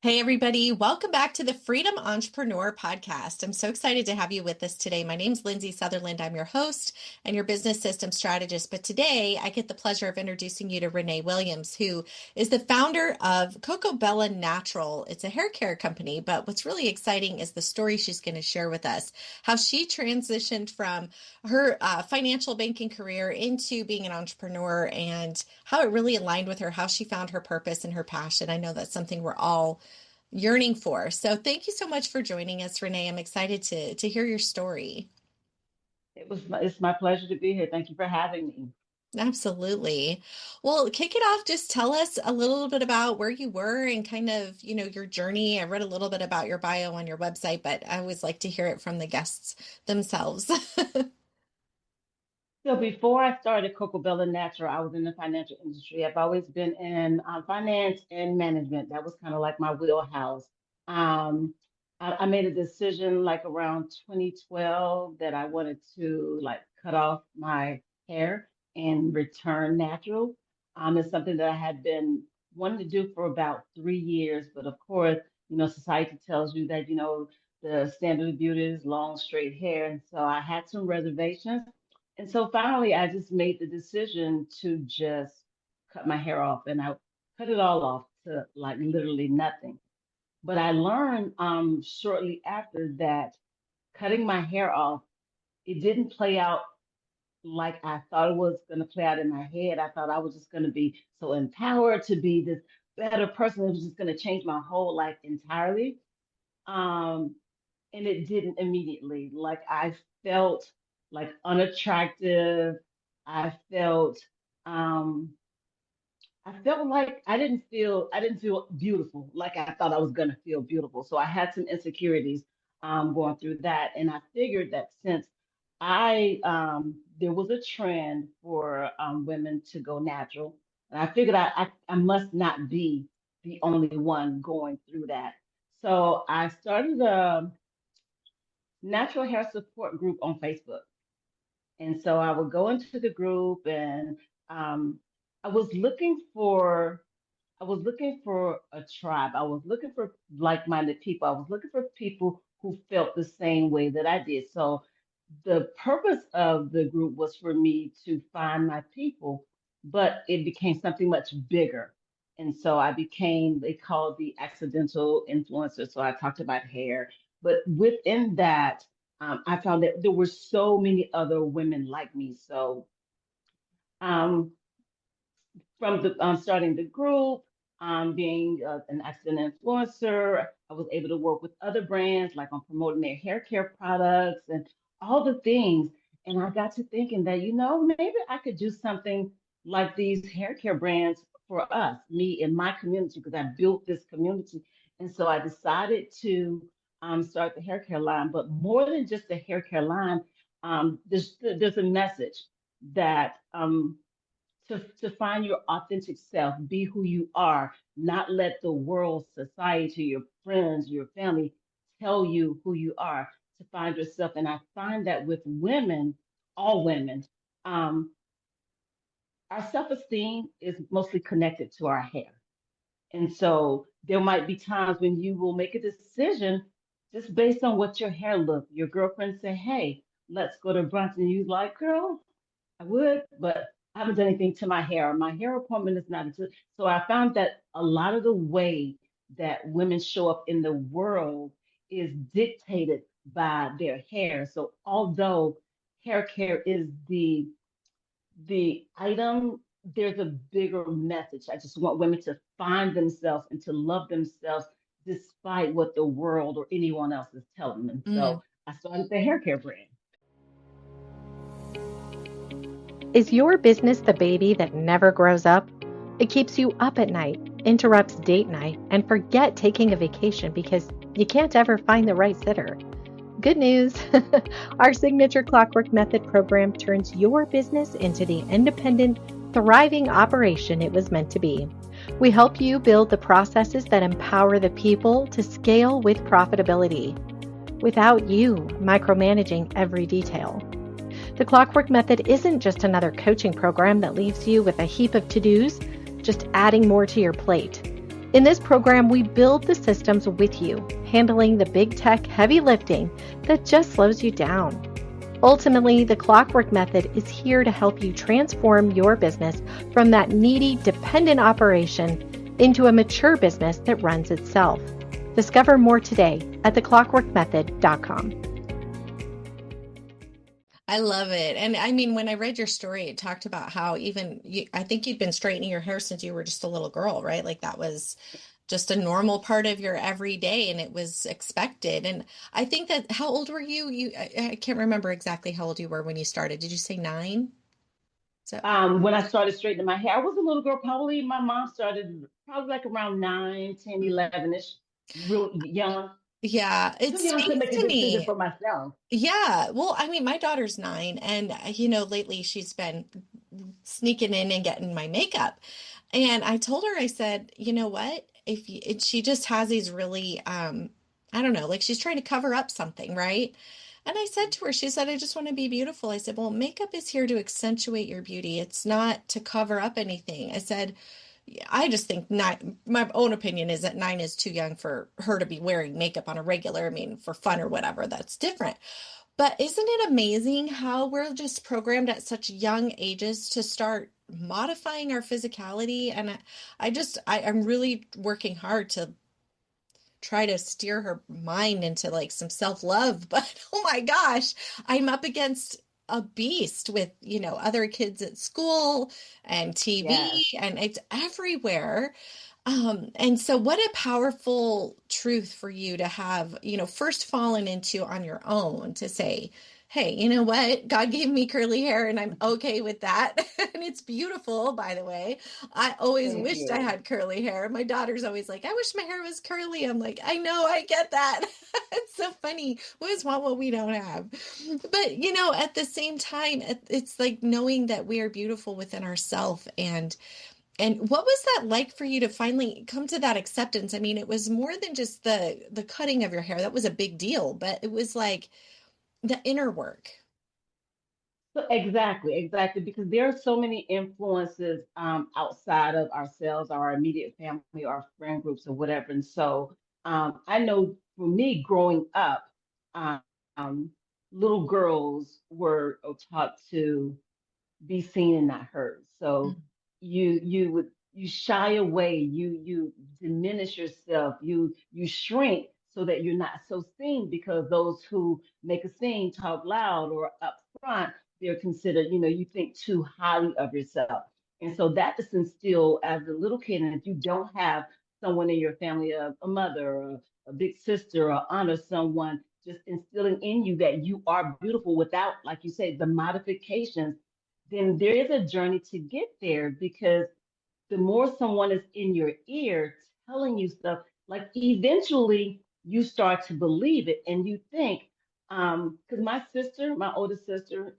Hey, everybody. Welcome back to the Freedom Entrepreneur Podcast. I'm so excited to have you with us today. My name's Lindsay Sutherland. I'm your host and your business system strategist. But today I get the pleasure of introducing you to Renae Williams, who is the founder of Coco Bella Natural. It's a hair care company. But what's really exciting is the story she's going to share with us, how she transitioned from her financial banking career into being an entrepreneur and how it really aligned with her, how she found her purpose and her passion. I know that's something we're all yearning for. So thank you so much for joining us, Renae. I'm excited to hear your story. It's my pleasure to be here. Thank you for having me. Absolutely. Well, kick it off. Just tell us a little bit about where you were and kind of, your journey. I read a little bit about your bio on your website, but I always like to hear it from the guests themselves. So before I started Coco Bella Natural, I was in the financial industry. I've always been in finance and management. That was kind of like my wheelhouse. Um, I made a decision like around 2012 that I wanted to like cut off my hair and return natural. It's something that I had been wanting to do for about 3 years, but of course, society tells you that, the standard of beauty is long, straight hair. And so I had some reservations. And so finally, I just made the decision to just cut my hair off, and I cut it all off to like literally nothing. But I learned shortly after that cutting my hair off, it didn't play out like I thought it was going to play out in my head. I thought I was just going to be so empowered to be this better person. It was just going to change my whole life entirely. Um, and it didn't immediately. Like I felt like unattractive. I felt um I felt like I didn't feel beautiful like I thought I was gonna feel beautiful. So I had some insecurities going through that. And I figured that since I there was a trend for women to go natural, and I figured I must not be the only one going through that. So I started a natural hair support group on Facebook. And so I would go into the group and um, I was looking for I was looking for a tribe. I was looking for like-minded people. I was looking for people who felt the same way that I did. So the purpose of the group was for me to find my people, but it became something much bigger. And so I became, they called the accidental influencer. So I talked about hair, but within that, I found that there were so many other women like me. So um, from the starting the group, being an accident influencer, I was able to work with other brands like on promoting their hair care products and all the things. And I got to thinking that, maybe I could do something like these hair care brands for us, me and my community, because I built this community. And so I decided to start the hair care line. But more than just the hair care line, there's a message that to find your authentic self, be who you are, not let the world, society, your friends, your family tell you who you are, to find yourself. And I find that with women, all women, um, our self esteem is mostly connected to our hair. And so there might be times when you will make a decision just based on what your hair look. Your girlfriend say, "Hey, let's go to brunch," and you like, "Girl, I would, but I haven't done anything to my hair. My hair appointment is not until." So I found that a lot of the way that women show up in the world is dictated by their hair. So although hair care is the item, there's a bigger message. I just want women to find themselves and to love themselves despite what the world or anyone else is telling them. Mm. So I started the hair care brand. Is your business the baby that never grows up? It keeps you up at night, interrupts date night, and forget taking a vacation because you can't ever find the right sitter. Good news! Our signature Clockwork Method program turns your business into the independent, thriving operation it was meant to be. We help you build the processes that empower the people to scale with profitability without you micromanaging every detail. The Clockwork Method isn't just another coaching program that leaves you with a heap of to-dos, just adding more to your plate. In this program, we build the systems with you, handling the big tech heavy lifting that just slows you down. Ultimately, the Clockwork Method is here to help you transform your business from that needy, dependent operation into a mature business that runs itself. Discover more today at theclockworkmethod.com. I love it. And I mean, when I read your story, it talked about how even I think you'd been straightening your hair since you were just a little girl, right? Like that was just a normal part of your everyday and it was expected. And I think that, how old were you? I can't remember exactly how old you were when you started. Did you say 9? So, When I started straightening my hair, I was a little girl. Probably my mom started probably like around 9, 10, mm, 11-ish, real young, yeah, it too young to speaks make a to decision me. for myself. Yeah. Well, I mean, my daughter's 9 and lately she's been sneaking in and getting my makeup. And I told her, I said, you know what? She just has these really, I don't know, like she's trying to cover up something, right? And I said to her, she said, I just want to be beautiful. I said, well, makeup is here to accentuate your beauty. It's not to cover up anything. I said, I just think 9, my own opinion is that 9 is too young for her to be wearing makeup on a regular, I mean, for fun or whatever, that's different. But isn't it amazing how we're just programmed at such young ages to start modifying our physicality? And I'm really working hard to try to steer her mind into like some self-love. But oh my gosh, I'm up against a beast with, other kids at school and Yes. TV, and it's everywhere. And so what a powerful truth for you to have, first fallen into on your own to say, hey, you know what? God gave me curly hair and I'm okay with that. And it's beautiful, by the way. I always Thank wished I you. had curly hair. My daughter's always like, I wish my hair was curly. I'm like, I know, I get that. It's so funny. We always want what we don't have. But, at the same time, it's like knowing that we are beautiful within ourselves. And what was that like for you to finally come to that acceptance? I mean, it was more than just the cutting of your hair. That was a big deal, but it was like the inner work. So exactly, because there are so many influences outside of ourselves, our immediate family, our friend groups, or whatever. And so I know for me growing up, um, little girls were taught to be seen and not heard. So you shy away, you diminish yourself, you shrink so that you're not so seen because those who make a scene, talk loud or up front, they're considered, you think too highly of yourself. And so that is instilled as a little kid. And if you don't have someone in your family, a mother, or a big sister, or aunt, or someone just instilling in you that you are beautiful without, like you say, the modifications, then there is a journey to get there because the more someone is in your ear telling you stuff, like eventually you start to believe it and you think, because my sister, my oldest sister,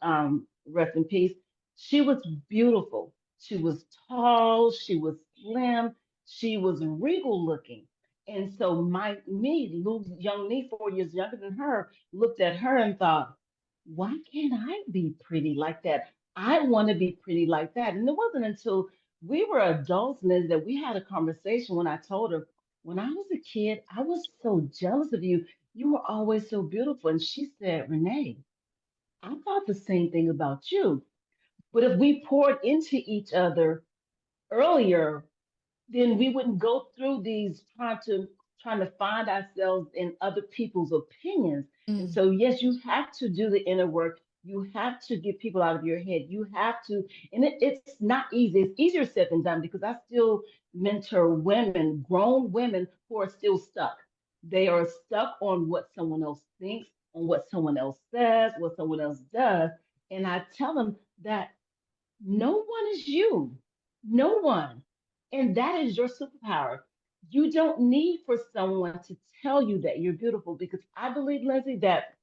rest in peace, she was beautiful. She was tall, she was slim, she was regal looking. And so little young me, 4 years younger than her, looked at her and thought, why can't I be pretty like that? I want to be pretty like that. And it wasn't until we were adults, Liz, that we had a conversation when I told her, when I was a kid, I was so jealous of you. You were always so beautiful. And she said, Renee, I thought the same thing about you. But if we poured into each other earlier, then we wouldn't go through these trying to find ourselves in other people's opinions. And Mm, so yes, you have to do the inner work. You have to get people out of your head. You have to, and it's not easy. It's easier said than done because I still mentor women, grown women who are still stuck. They are stuck on what someone else thinks, on what someone else says, what someone else does. And I tell them that no one is you. No one. And that is your superpower. You don't need for someone to tell you that you're beautiful because I believe, Leslie, that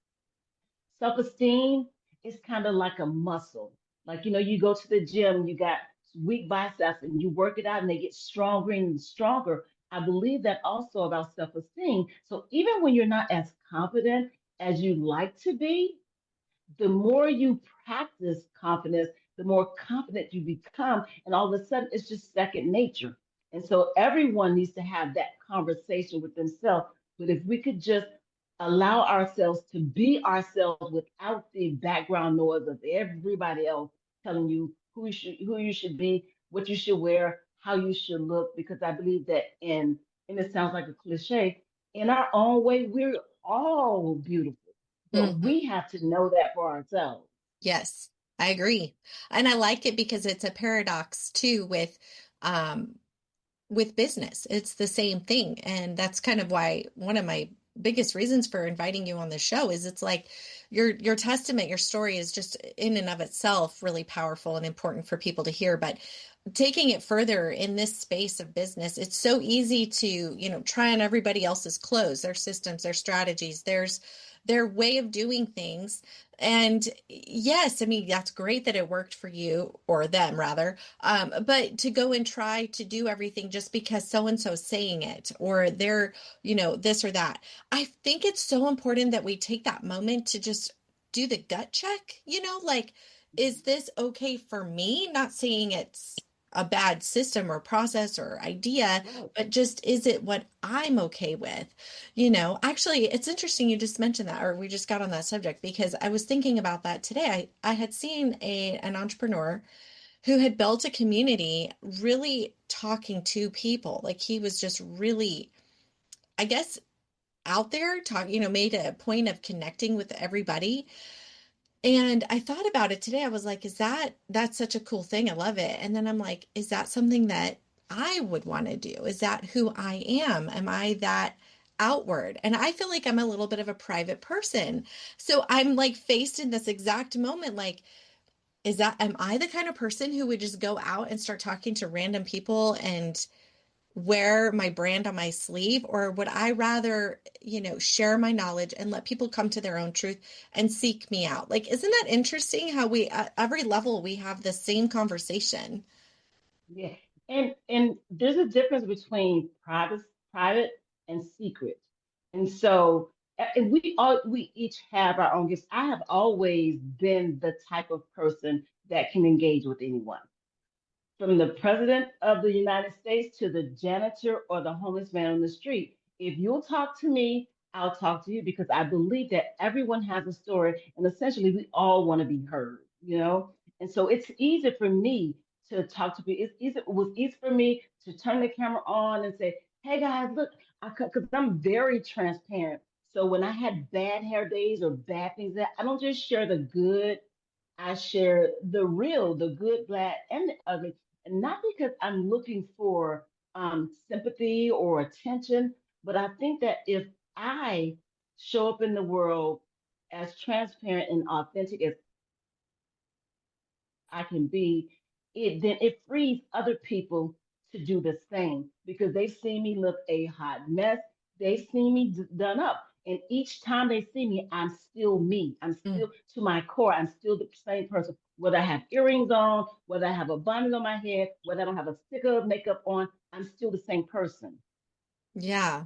self-esteem is kind of like a muscle. Like, you go to the gym, you got weak biceps and you work it out and they get stronger and stronger. I believe that also about self-esteem. So even when you're not as confident as you like to be, the more you practice confidence, the more confident you become. And all of a sudden, it's just second nature. And so everyone needs to have that conversation with themselves. But if we could just allow ourselves to be ourselves without the background noise of everybody else telling you who you should be, what you should wear, how you should look, because I believe that and it sounds like a cliche, in our own way, we're all beautiful. But Mhm. we have to know that for ourselves. Yes, I agree. And I like it because it's a paradox too um with business. It's the same thing. And that's kind of why one of my biggest reasons for inviting you on the show is it's like your testament, your story is just in and of itself really powerful and important for people to hear. But taking it further in this space of business, it's so easy to, try on everybody else's clothes, their systems, their strategies, their way of doing things. And yes, I mean, that's great that it worked for you or them rather. But to go and try to do everything just because so and so's saying it or they're, this or that. I think it's so important that we take that moment to just do the gut check, like, is this okay for me? Not saying it's a bad system or process or idea, Right. but just is it what I'm okay with? Actually, it's interesting you just mentioned that, or we just got on that subject because I was thinking about that today. I had seen an entrepreneur who had built a community really talking to people. Like he was just really, I guess, out there talking, made a point of connecting with everybody. And I thought about it today. I was like, that's such a cool thing. I love it. And then I'm like, is that something that I would want to do? Is that who I am? Am I that outward? And I feel like I'm a little bit of a private person. So I'm like faced in this exact moment, like, am I the kind of person who would just go out and start talking to random people and wear my brand on my sleeve, or would I rather, share my knowledge and let people come to their own truth and seek me out? Like, isn't that interesting how we at every level we have the same conversation? Yeah. And there's a difference between private and secret. And so and we each have our own gifts. I have always been the type of person that can engage with anyone, from the president of the United States to the janitor or the homeless man on the street. If you'll talk to me, I'll talk to you, because I believe that everyone has a story and essentially we all want to be heard. And so it's easy for me to talk to people. It was easy for me to turn the camera on and say, hey guys, look, because I'm very transparent. So when I had bad hair days or bad things, that I don't just share the good, I share the real, the good, bad, and the ugly. And not because I'm looking for sympathy or attention, but I think that if I show up in the world as transparent and authentic as I can be, it frees other people to do the same, because they see me look a hot mess. They see me done up. And each time they see me, I'm still me. I'm Mm, still to my core. I'm still the same person. Whether I have earrings on, whether I have a bonnet on my head, whether I don't have a sticker of makeup on, I'm still the same person. yeah.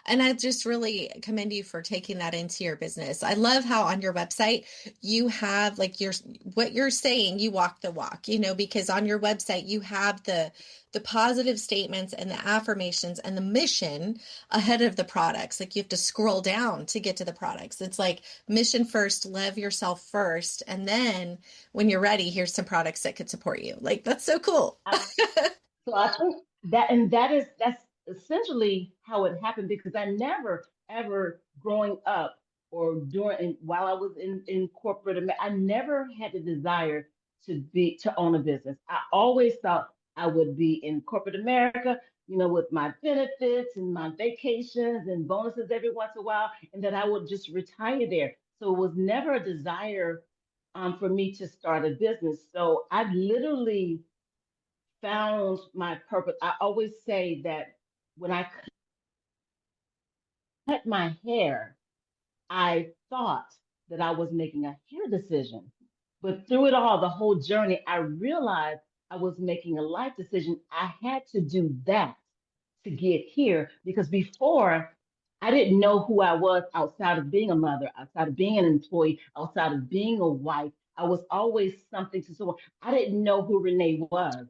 And I just really commend you for taking that into your business. I love how on your website you have like what you're saying, you walk the walk, because on your website you have the positive statements and the affirmations and the mission ahead of the products. Like you have to scroll down to get to the products. It's like mission first, love yourself first, and then when you're ready, here's some products that could support you. Like that's so cool. So I think that's essentially how it happened, because I never ever growing up or during and while I was in corporate I never had the desire to own a business. I always thought I would be in corporate America, with my benefits and my vacations and bonuses every once in a while, and that I would just retire there. So it was never a desire for me to start a business. So I literally found my purpose. I always say that when I cut my hair, I thought that I was making a hair decision. But through it all, the whole journey, I realized I was making a life decision. I had to do that to get here, because before I didn't know who I was outside of being a mother, outside of being an employee, outside of being a wife. I was always something to someone. I didn't know who Renae was.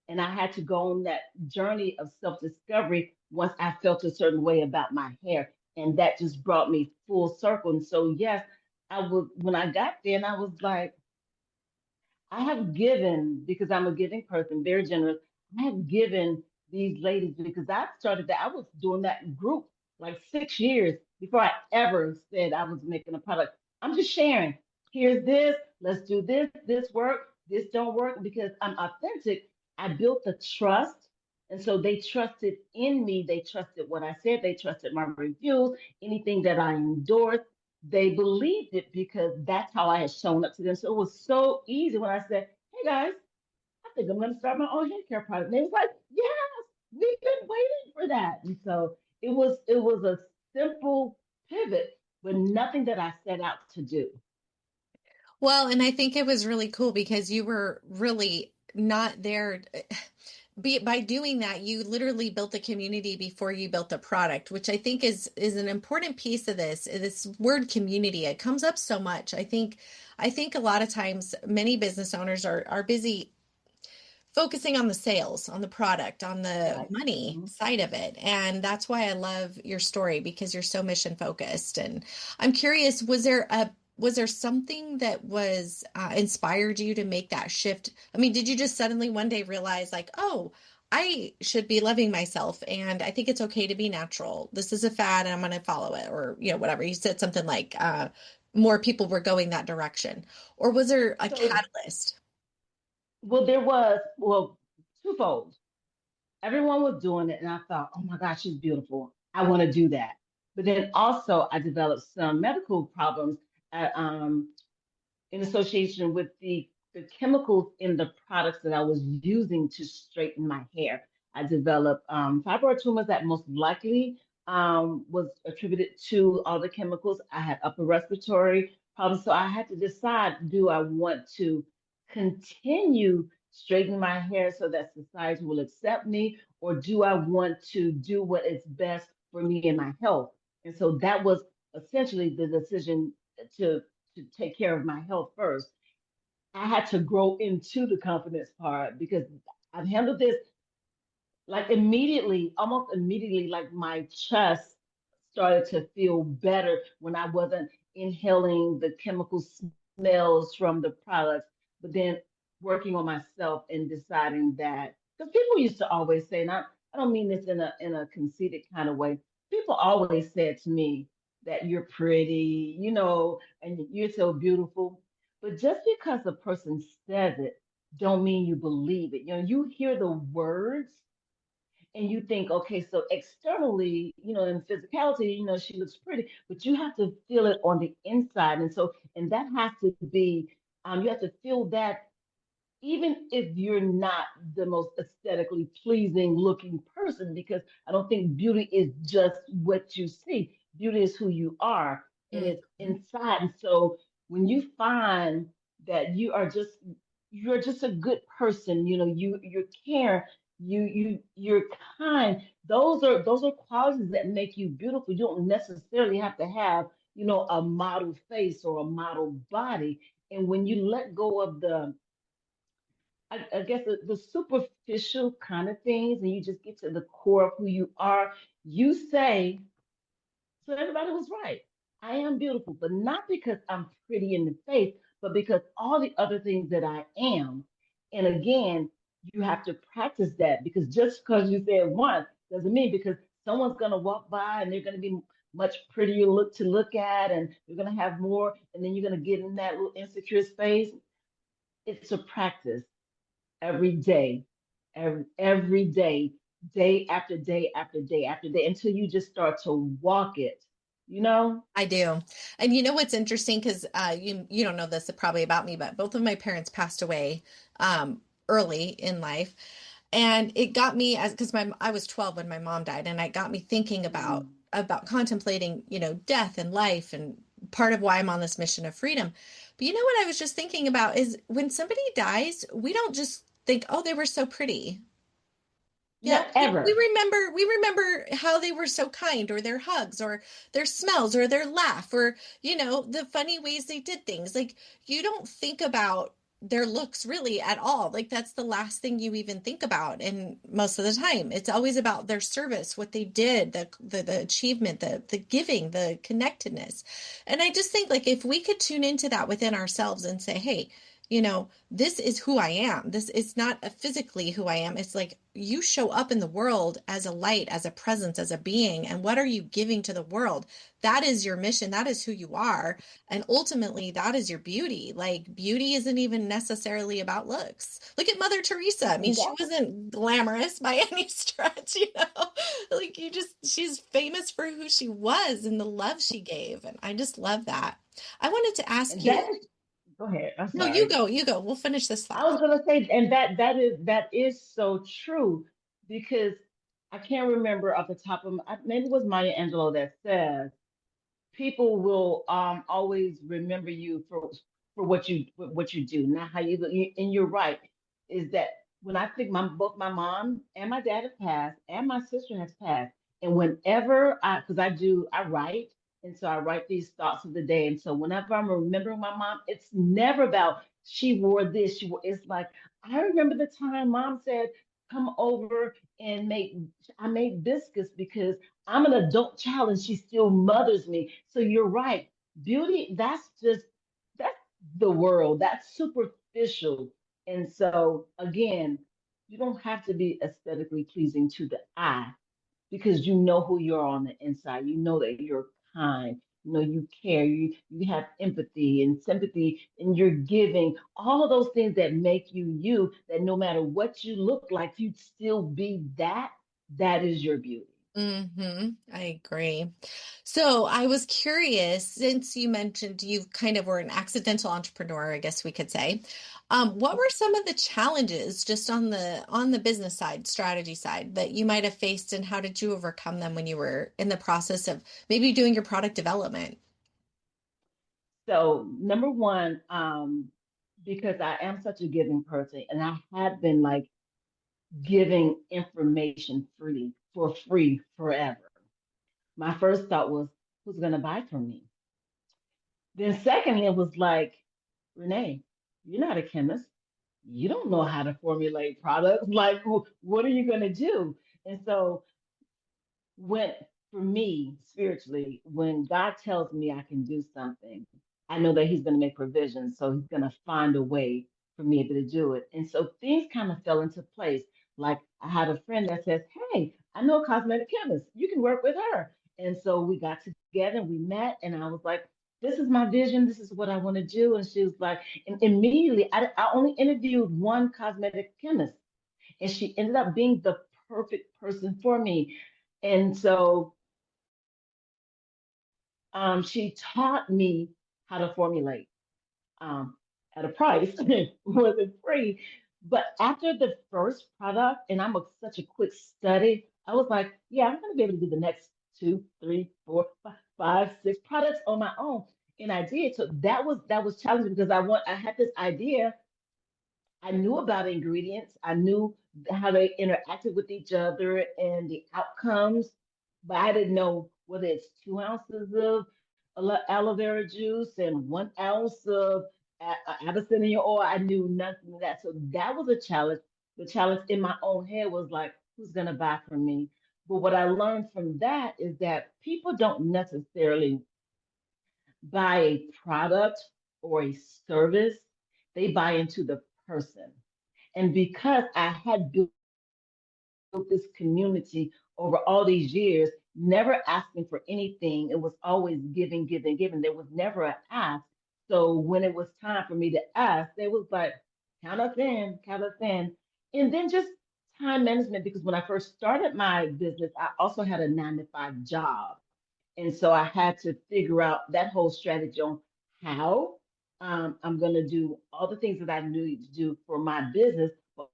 And I had to go on that journey of self-discovery once I felt a certain way about my hair. And that just brought me full circle. And so, yes, I would, when I got there and I was like, I have given, because I'm a giving person, very generous. I have given these ladies because I started that. I was doing that group like 6 years before I ever said I was making a product. I'm just sharing. Here's this. Let's do this. This work. This don't work because I'm authentic. I built the trust. And so they trusted in me. They trusted what I said. They trusted my reviews, anything that I endorsed. They believed it because that's how I had shown up to them. So it was so easy when I said, "Hey guys, I think I'm going to start my own hair care product." And they was like, "Yes, we've been waiting for that." And so it was a simple pivot, but nothing that I set out to do. Well, and I think it was really cool because you were really not there. By doing that, you literally built a community before you built the product, which I think is an important piece of this word community. It comes up so much. I think a lot of times many business owners are busy focusing on the sales, on the product, on the Right. money Mhm. side of it. And that's why I love your story because you're so mission focused. And I'm curious, was there something that was inspired you to make that shift? I mean, did you just suddenly one day realize like, oh, I should be loving myself and I think it's okay to be natural. This is a fad and I'm going to follow it or, whatever. You said something like more people were going that direction. Or was there a So, catalyst? well, there was, well, twofold. Everyone was doing it, and I thought, "Oh my gosh, she's beautiful. I want to do that." But then also, I developed some medical problems at, in association with the chemicals in the products that I was using to straighten my hair. I developed fibroid tumors that most likely was attributed to all the chemicals. I had upper respiratory problems, so I had to decide: do I want to continue straightening my hair so that society will accept me, or do I want to do what is best for me and my health? And so that was essentially the decision to to take care of my health first. I had to grow into the confidence part because I've handled this like immediately, almost immediately, like my chest started to feel better when I wasn't inhaling the chemical smells from the products, but then working on myself and deciding that because people used to always say, and I don't mean this in a conceited kind of way. People always said to me that you're pretty, and you're so beautiful. But just because a person says it, don't mean you believe it. You hear the words and you think, okay, so externally, in physicality, she looks pretty, but you have to feel it on the inside. And so, and that has to be, you have to feel that even if you're not the most aesthetically pleasing looking person, because I don't think beauty is just what you see. Beauty is who you are and it's Mhm. inside. And so when you find that you're just a good person, you care, you're kind. Those are qualities that make you beautiful. You don't necessarily have to have, a model face or a model body. And when you let go of I guess the superficial kind of things, and you just get to the core of who you are. You say, so everybody was right. I am beautiful, but not because I'm pretty in the face, but because all the other things that I am. And again, you have to practice that because just because you say it once doesn't mean because someone's going to walk by and they're going to be much prettier look to look at, and you're going to have more, and then you're going to get in that little insecure space. It's a practice every day, every day, day after day after day after day, until you just start to walk it, you know? I do. And you know what's interesting because you don't know this probably about me, but both of my parents passed away early in life. And it got me as because my I was 12 when my mom died, and it got me thinking about Mm. contemplating, death and life and part of why I'm on this mission of freedom. But you know what I was just thinking about is when somebody dies, we don't just think, oh, they were so pretty. Yeah, Not we ever. remember how they were so kind, or their hugs, or their smells, or their laugh, or the funny ways they did things. Like you don't think about their looks really at all. Like that's the last thing you even think about. And most of the time, it's always about their service, what they did, the achievement, the giving, the connectedness. And I just think like if we could tune into that within ourselves and say, hey, this is who I am. This is not physically who I am. It's like you show up in the world as a light, as a presence, as a being. And what are you giving to the world? That is your mission. That is who you are. And ultimately, that is your beauty. Like, beauty isn't even necessarily about looks. Look at Mother Teresa. I mean, she Exactly. wasn't glamorous by any stretch. Like, she's famous for who she was and the love she gave. And I just love that. I wanted to ask And you, that is, go ahead. I'm no, sorry. you go. We'll finish this I thought. was gonna say, and that is so true because I can't remember off the top of my, maybe it was Maya Angelou that says people will always remember you for what you do, not how you look. And you're right, is that when I think both my mom and my dad have passed, and my sister has passed, and whenever because I write, and so I write these thoughts of the day, and so whenever I'm remembering my mom, it's never about she wore this, it's like I remember the time mom said, "Come over and make." I made biscuits because I'm an adult child and she still mothers me. So you're right. Beauty, that's the world. That's superficial. And so again, you don't have to be aesthetically pleasing to the eye because you know who you are on the inside. You know that you're kind. You know you care. You have empathy and sympathy, and you're giving. All of those things that make you you. That no matter what you look like, you'd still be that. That is your beauty. I agree. So I was curious, since you mentioned you kind of were an accidental entrepreneur, I guess we could say. What were some of the challenges just on the business side, strategy side that you might have faced, and how did you overcome them when you were in the process of maybe doing your product development? So number one, because I am such a giving person, and I had been like giving information for free forever. My first thought was, who's gonna buy from me? Then secondly, it was like, Renae, you're not a chemist. You don't know how to formulate products. Like, what are you gonna do? And so when for me spiritually, when God tells me I can do something, I know that He's going to make provisions. So He's going to find a way for me to do it. And so things kind of fell into place. Like I had a friend that says, "Hey, I know a cosmetic chemist. You can work with her." And so we got together and we met, and I was like, "This is my vision. This is what I want to do." And she was like, and immediately, I only interviewed one cosmetic chemist, and she ended up being the perfect person for me. And so she taught me how to formulate um, at a price, wasn't free. But after the first product, and such a quick study, I was like, yeah, I'm going to be able to do the next two, three, four, five, six products on my own. And I did. So that was challenging because I had this idea. I knew about ingredients. I knew how they interacted with each other and the outcomes, but I didn't know whether it's 2 ounces of aloe vera juice and 1 ounce of Abyssinian oil. I knew nothing of that. So that was a challenge. The challenge in my own head was like, who's going to buy from me? But what I learned from that is that people don't necessarily buy a product or a service, they buy into the person. And because I had built this community over all these years, never asking for anything, it was always giving, giving, giving. There was never an ask. So when it was time for me to ask, they was like, count us in, count us in. And then just time management, because when I first started my business, I also had a 9 to 5 job. And so I had to figure out that whole strategy on how I'm going to do all the things that I need to do for my business, but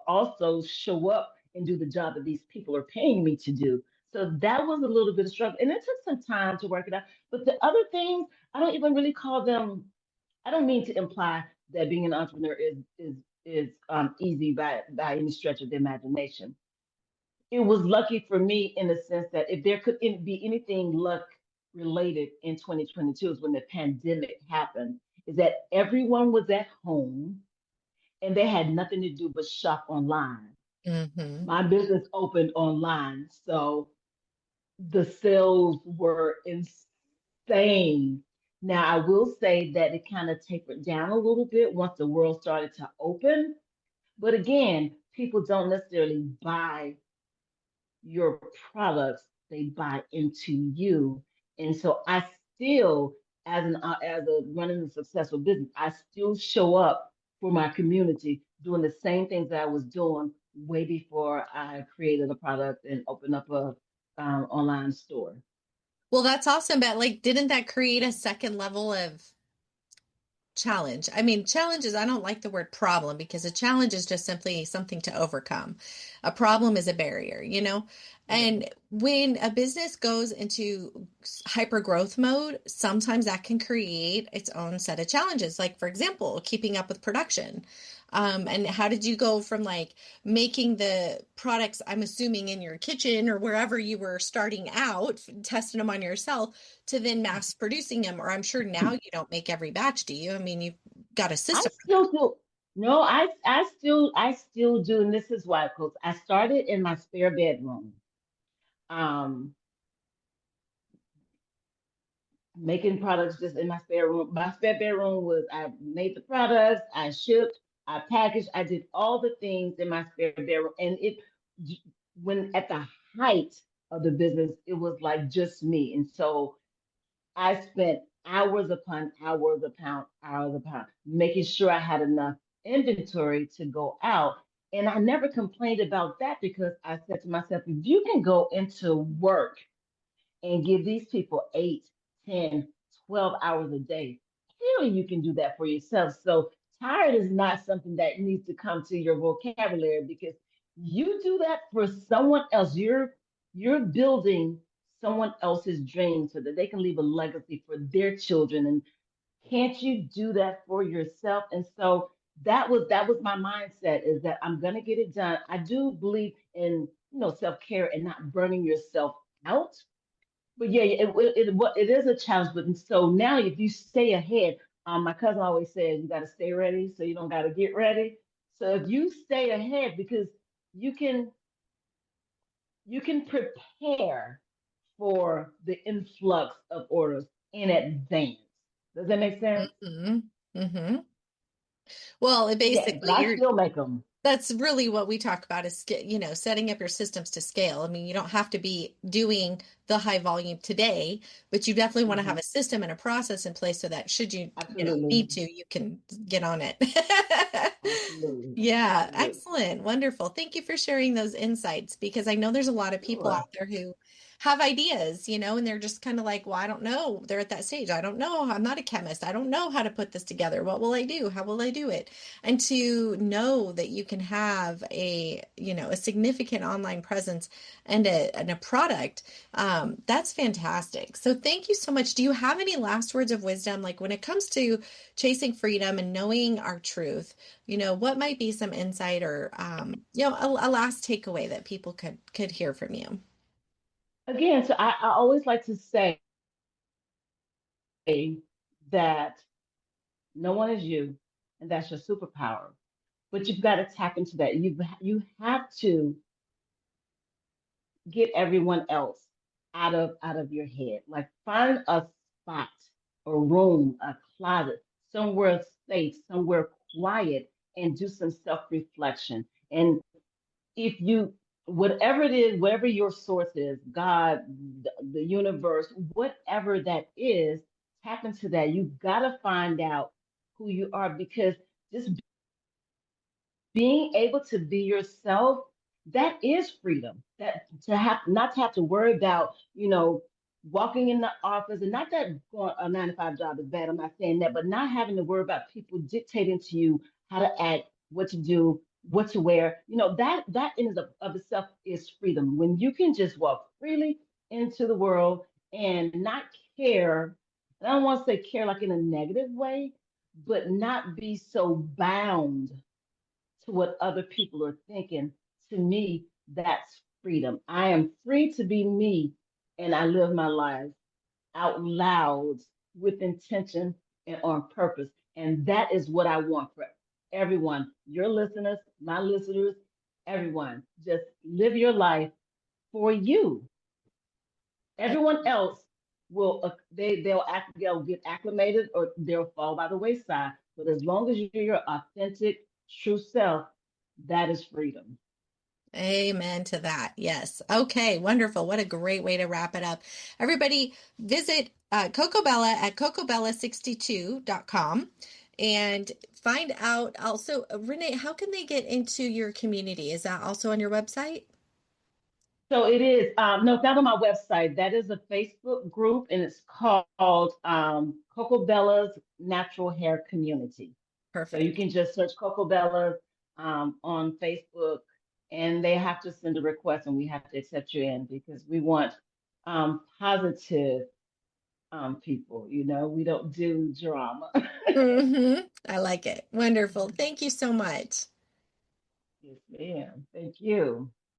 also show up and do the job that these people are paying me to do. So that was a little bit of struggle. And it took some time to work it out. But the other things, I don't even really call them, I don't mean to imply that being an entrepreneur is easy by any stretch of the imagination. It was lucky for me in the sense that if there could be anything luck related in 2022 is when the pandemic happened. is that everyone was at home and they had nothing to do but shop online. Mm-hmm. My business opened online, so the sales were insane. Now, I will say that it kind of tapered down a little bit once the world started to open. But again, people don't necessarily buy your products, they buy into you. And so I still, as a running a successful business, I still show up for my community doing the same things that I was doing way before I created a product and opened up a online store. Well, that's awesome, but like, didn't that create a second level of challenge? I mean, challenges, I don't like the word problem because a challenge is just simply something to overcome. A problem is a barrier, you know? Yeah. And when a business goes into hyper growth mode, sometimes that can create its own set of challenges. Like, for example, keeping up with production. And how did you go from like making the products, I'm assuming in your kitchen or wherever you were starting out, testing them on yourself, to then mass producing them? Or I'm sure now you don't make every batch, do you? I mean, you've got a I system for that. still do. No, I still do, and this is why, because I started in my spare bedroom. Um, Making products just in my spare room. My spare bedroom was I made the products, I shipped, I packaged, I did all the things in my spare bedroom. And it when at the height of the business, it was like just me. And so I spent hours upon making sure I had enough inventory to go out. And I never complained about that because I said to myself, if you can go into work and give these people 8, 10, 12 hours a day, clearly you can do that for yourself. So tired is not something that needs to come to your vocabulary because you do that for someone else. You're building someone else's dream so that they can leave a legacy for their children. And can't you do that for yourself? And so that was my mindset, is that I'm gonna get it done. I do believe in self-care and not burning yourself out, but yeah, it is a challenge. But so now, if you stay ahead, my cousin always says you got to stay ready, so you don't got to get ready. So if you stay ahead, because you can you can prepare for the influx of orders in advance. Does that make sense? Hmm. Hmm. Well, it Yeah, but basically, I you're still make them. that's really what we talk about is, setting up your systems to scale. I mean, you don't have to be doing the high volume today, but you definitely want to have Hmm. a system and a process in place so that should you, Absolutely, need to, you can get on it. absolutely, Yeah, absolutely. excellent. Wonderful. Thank you for sharing those insights because I know there's a lot of people Sure. out there who have ideas, and they're just kind of like, well, I don't know. They're at that stage. I don't know. I'm not a chemist. I don't know how to put this together. What will I do? How will I do it? And to know that you can have a significant online presence and a product, that's fantastic. So thank you so much. Do you have any last words of wisdom, like when it comes to chasing freedom and knowing our truth? What might be some insight or a last takeaway that people could hear from you? Again, so I always like to say that no one is you, and that's your superpower. But you've got to tap into that. You have to get everyone else out of your head. Like find a spot, a room, a closet, somewhere safe, somewhere quiet, and do some self-reflection. And if you whatever it is, whatever your source is, God, the universe, whatever that is, tap into that. You've got to find out who you are, because just being able to be yourself, that is freedom. That to have not to have to worry about, walking in the office, and not that going a 9 to 5 job is bad. I'm not saying that, but not having to worry about people dictating to you how to act, what to do, what to wear. That in of itself is freedom. When you can just walk freely into the world and not care. And I don't want to say care like in a negative way, but not be so bound to what other people are thinking. To me, that's freedom. I am free to be me, and I live my life out loud with intention and on purpose. And that is what I want for everyone, your listeners, my listeners, everyone. Just live your life for you. Everyone else will they'll get acclimated or they'll fall by the wayside. But as long as you're your authentic, true self, that is freedom. Amen to that. Yes. Okay. Wonderful. What a great way to wrap it up. Everybody visit Coco Bella at cocobella62.com and find out also, Renae, how can they get into your community? Is that also on your website? So it is, no, it's not on my website. That is a Facebook group and it's called Coco Bella's Natural Hair Community. So you Perfect. can just search Coco Bella's on Facebook and they have to send a request and we have to accept you in because we want positive people, we don't do drama. I like it. Wonderful. Thank you so much. Yes, ma'am. Thank you.